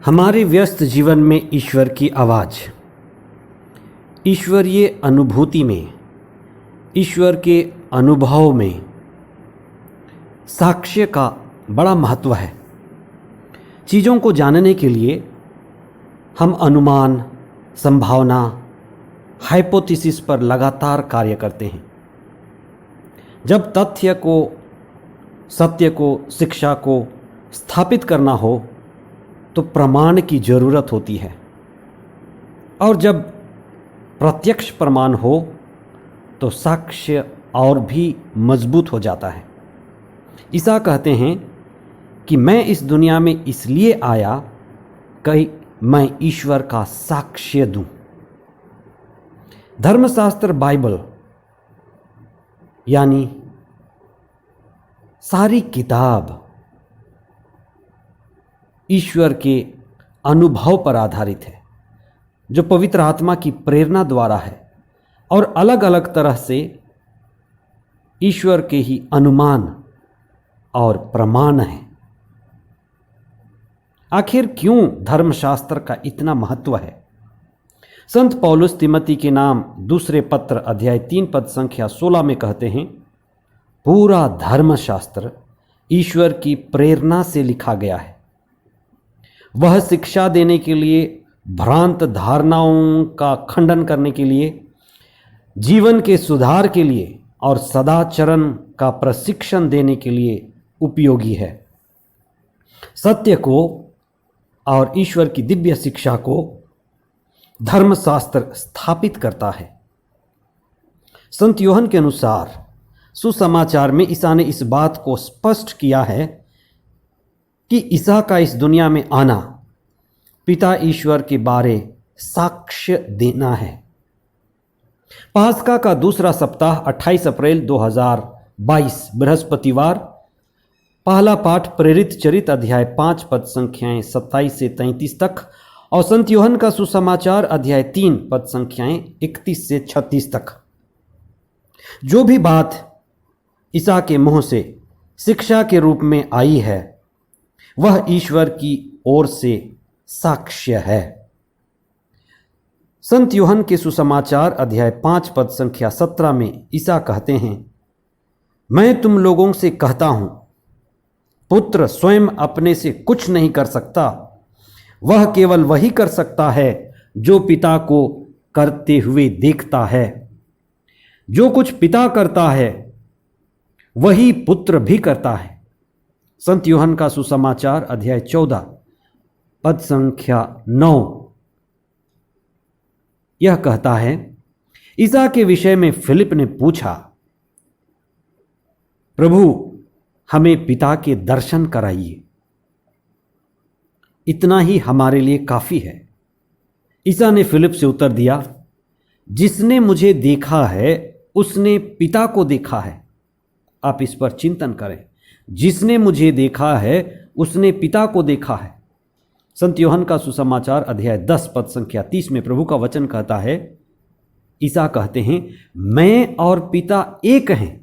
हमारे व्यस्त जीवन में ईश्वर की आवाज़, ईश्वरीय अनुभूति में, ईश्वर के अनुभव में साक्ष्य का बड़ा महत्व है। चीज़ों को जानने के लिए हम अनुमान, संभावना, हाइपोथेसिस पर लगातार कार्य करते हैं। जब तथ्य को, सत्य को, शिक्षा को स्थापित करना हो तो प्रमाण की ज़रूरत होती है, और जब प्रत्यक्ष प्रमाण हो तो साक्ष्य और भी मजबूत हो जाता है। ईसा कहते हैं कि मैं इस दुनिया में इसलिए आया कि मैं ईश्वर का साक्ष्य दूं। धर्मशास्त्र, बाइबल यानी सारी किताब ईश्वर के अनुभव पर आधारित है, जो पवित्र आत्मा की प्रेरणा द्वारा है और अलग अलग तरह से ईश्वर के ही अनुमान और प्रमाण है। आखिर क्यों धर्मशास्त्र का इतना महत्व है? संत पौलुस तिमोथी के नाम दूसरे पत्र अध्याय 3 पद संख्या 16 में कहते हैं, पूरा धर्मशास्त्र ईश्वर की प्रेरणा से लिखा गया है। वह शिक्षा देने के लिए, भ्रांत धारणाओं का खंडन करने के लिए, जीवन के सुधार के लिए और सदाचरण का प्रशिक्षण देने के लिए उपयोगी है। सत्य को और ईश्वर की दिव्य शिक्षा को धर्मशास्त्र स्थापित करता है। संत यूहन्ना के अनुसार सुसमाचार में ईसा ने इस बात को स्पष्ट किया है कि ईसा का इस दुनिया में आना पिता ईश्वर के बारे साक्ष्य देना है। पास्का का दूसरा सप्ताह 28 अप्रैल 2022 बृहस्पतिवार। पहला पाठ प्रेरित चरित अध्याय 5 पद संख्याएं 27 से 33 तक और संत यूहन्ना का सुसमाचार अध्याय 3 पद संख्याएं 31 से 36 तक। जो भी बात ईसा के मुंह से शिक्षा के रूप में आई है वह ईश्वर की ओर से साक्ष्य है। संत यूहन्ना के सुसमाचार अध्याय 5 पद संख्या 17 में ईसा कहते हैं, मैं तुम लोगों से कहता हूं, पुत्र स्वयं अपने से कुछ नहीं कर सकता, वह केवल वही कर सकता है जो पिता को करते हुए देखता है। जो कुछ पिता करता है वही पुत्र भी करता है। संत यूहन्ना का सुसमाचार अध्याय 14 पद संख्या 9 यह कहता है, ईसा के विषय में फिलिप ने पूछा, प्रभु हमें पिता के दर्शन कराइए, इतना ही हमारे लिए काफी है। ईसा ने फिलिप से उत्तर दिया, जिसने मुझे देखा है उसने पिता को देखा है। आप इस पर चिंतन करें, जिसने मुझे देखा है उसने पिता को देखा है। संत यूहन्ना का सुसमाचार अध्याय 10 पद संख्या 30 में प्रभु का वचन कहता है, ईसा कहते हैं, मैं और पिता एक हैं।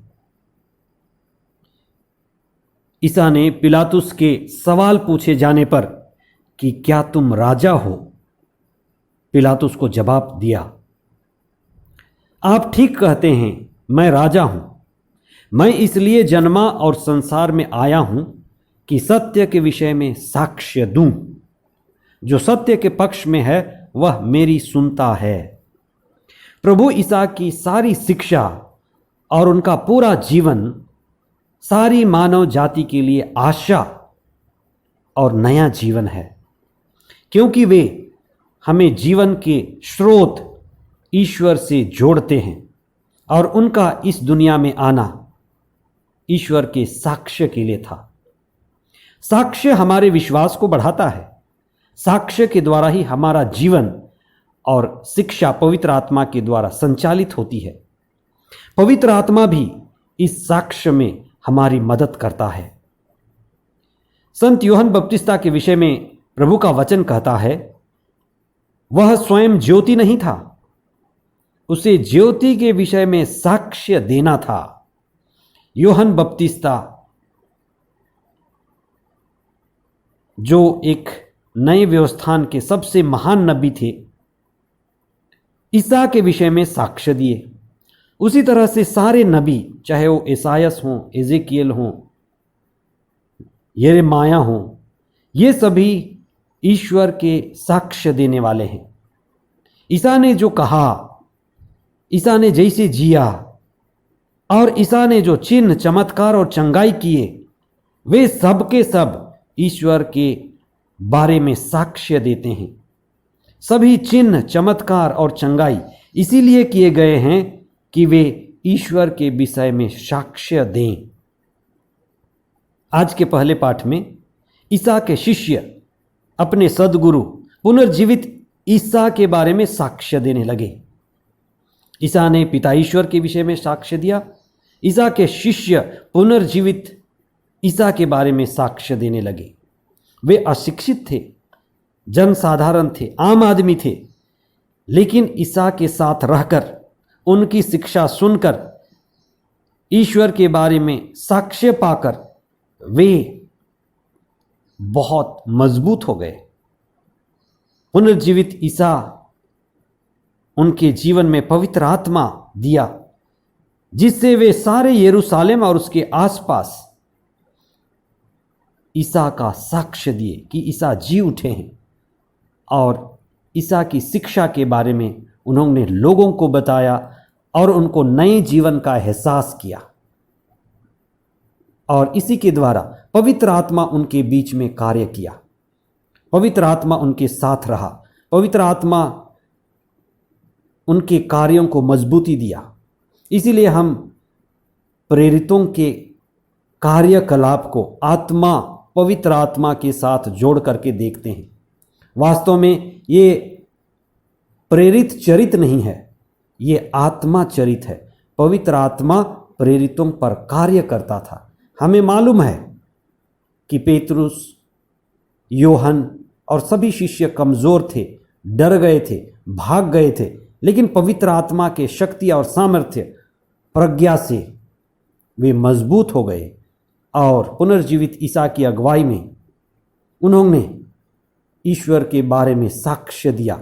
ईसा ने पिलातुस के सवाल पूछे जाने पर कि क्या तुम राजा हो, पिलातुस को जवाब दिया, आप ठीक कहते हैं, मैं राजा हूं। मैं इसलिए जन्मा और संसार में आया हूं कि सत्य के विषय में साक्ष्य दूं। जो सत्य के पक्ष में है वह मेरी सुनता है। प्रभु ईसा की सारी शिक्षा और उनका पूरा जीवन सारी मानव जाति के लिए आशा और नया जीवन है, क्योंकि वे हमें जीवन के स्रोत ईश्वर से जोड़ते हैं और उनका इस दुनिया में आना ईश्वर के साक्ष्य के लिए था। साक्ष्य हमारे विश्वास को बढ़ाता है। साक्ष्य के द्वारा ही हमारा जीवन और शिक्षा पवित्र आत्मा के द्वारा संचालित होती है। पवित्र आत्मा भी इस साक्ष्य में हमारी मदद करता है। संत यूहन्ना बपतिस्ता के विषय में प्रभु का वचन कहता है, वह स्वयं ज्योति नहीं था, उसे ज्योति के विषय में साक्ष्य देना था। यूहन्ना बपतिस्ता जो एक नए व्यवस्थान के सबसे महान नबी थे, ईसा के विषय में साक्ष्य दिए। उसी तरह से सारे नबी, चाहे वो एसायस हों, एजेकियल हों, यिर्मयाह हों, ये सभी ईश्वर के साक्ष्य देने वाले हैं। ईसा ने जो कहा, ईसा ने जैसे जिया और ईसा ने जो चिन्ह, चमत्कार और चंगाई किए, वे सब के सब ईश्वर के बारे में साक्ष्य देते हैं। सभी चिन्ह, चमत्कार और चंगाई इसीलिए किए गए हैं कि वे ईश्वर के विषय में साक्ष्य दें। आज के पहले पाठ में ईसा के शिष्य अपने सद्गुरु पुनर्जीवित ईसा के बारे में साक्ष्य देने लगे। ईसा ने पिता ईश्वर के विषय में साक्ष्य दिया। ईसा के शिष्य पुनर्जीवित ईसा के बारे में साक्ष्य देने लगे। वे अशिक्षित थे, जनसाधारण थे, आम आदमी थे, लेकिन ईसा के साथ रहकर, उनकी शिक्षा सुनकर, ईश्वर के बारे में साक्ष्य पाकर वे बहुत मजबूत हो गए। पुनर्जीवित ईसा उनके जीवन में पवित्र आत्मा दिया, जिससे वे सारे यरूशलेम और उसके आसपास ईसा का साक्ष्य दिए कि ईसा जी उठे हैं। और ईसा की शिक्षा के बारे में उन्होंने लोगों को बताया और उनको नए जीवन का एहसास किया। और इसी के द्वारा पवित्र आत्मा उनके बीच में कार्य किया। पवित्र आत्मा उनके साथ रहा। पवित्र आत्मा उनके कार्यों को मजबूती दिया। इसीलिए हम प्रेरितों के कार्यकलाप को आत्मा, पवित्र आत्मा के साथ जोड़ करके देखते हैं। वास्तव में ये प्रेरित चरित नहीं है, ये आत्मा चरित है। पवित्र आत्मा प्रेरितों पर कार्य करता था। हमें मालूम है कि पेतरुस, योहन और सभी शिष्य कमज़ोर थे, डर गए थे, भाग गए थे, लेकिन पवित्र आत्मा के शक्ति और सामर्थ्य, प्रज्ञा से वे मजबूत हो गए और पुनर्जीवित ईसा की अगुवाई में उन्होंने ईश्वर के बारे में साक्ष्य दिया,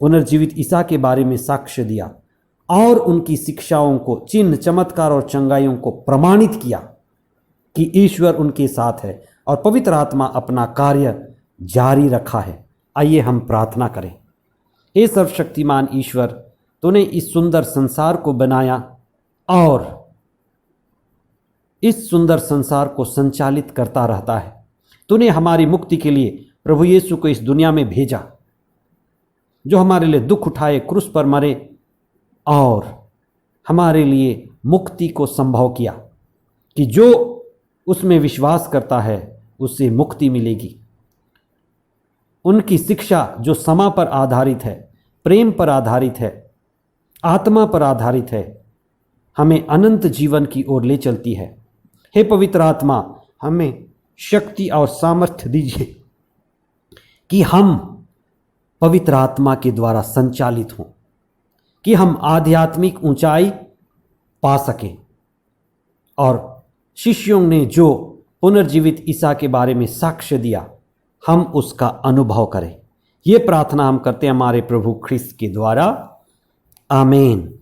पुनर्जीवित ईसा के बारे में साक्ष्य दिया और उनकी शिक्षाओं को, चिन्ह, चमत्कार और चंगाइयों को प्रमाणित किया कि ईश्वर उनके साथ है और पवित्र आत्मा अपना कार्य जारी रखा है। आइए हम प्रार्थना करें। हे सर्वशक्तिमान ईश्वर, तूने इस सुंदर संसार को बनाया और इस सुंदर संसार को संचालित करता रहता है। तूने हमारी मुक्ति के लिए प्रभु यीशु को इस दुनिया में भेजा, जो हमारे लिए दुख उठाए, क्रूस पर मरे और हमारे लिए मुक्ति को संभव किया कि जो उसमें विश्वास करता है उससे मुक्ति मिलेगी। उनकी शिक्षा जो क्षमा पर आधारित है, प्रेम पर आधारित है, आत्मा पर आधारित है, हमें अनंत जीवन की ओर ले चलती है। हे पवित्र आत्मा, हमें शक्ति और सामर्थ्य दीजिए कि हम पवित्र आत्मा के द्वारा संचालित हों, कि हम आध्यात्मिक ऊंचाई पा सकें और शिष्यों ने जो पुनर्जीवित ईसा के बारे में साक्ष्य दिया, हम उसका अनुभव करें। ये प्रार्थना हम करते हैं हमारे प्रभु ख्रिस्त के द्वारा। आमीन।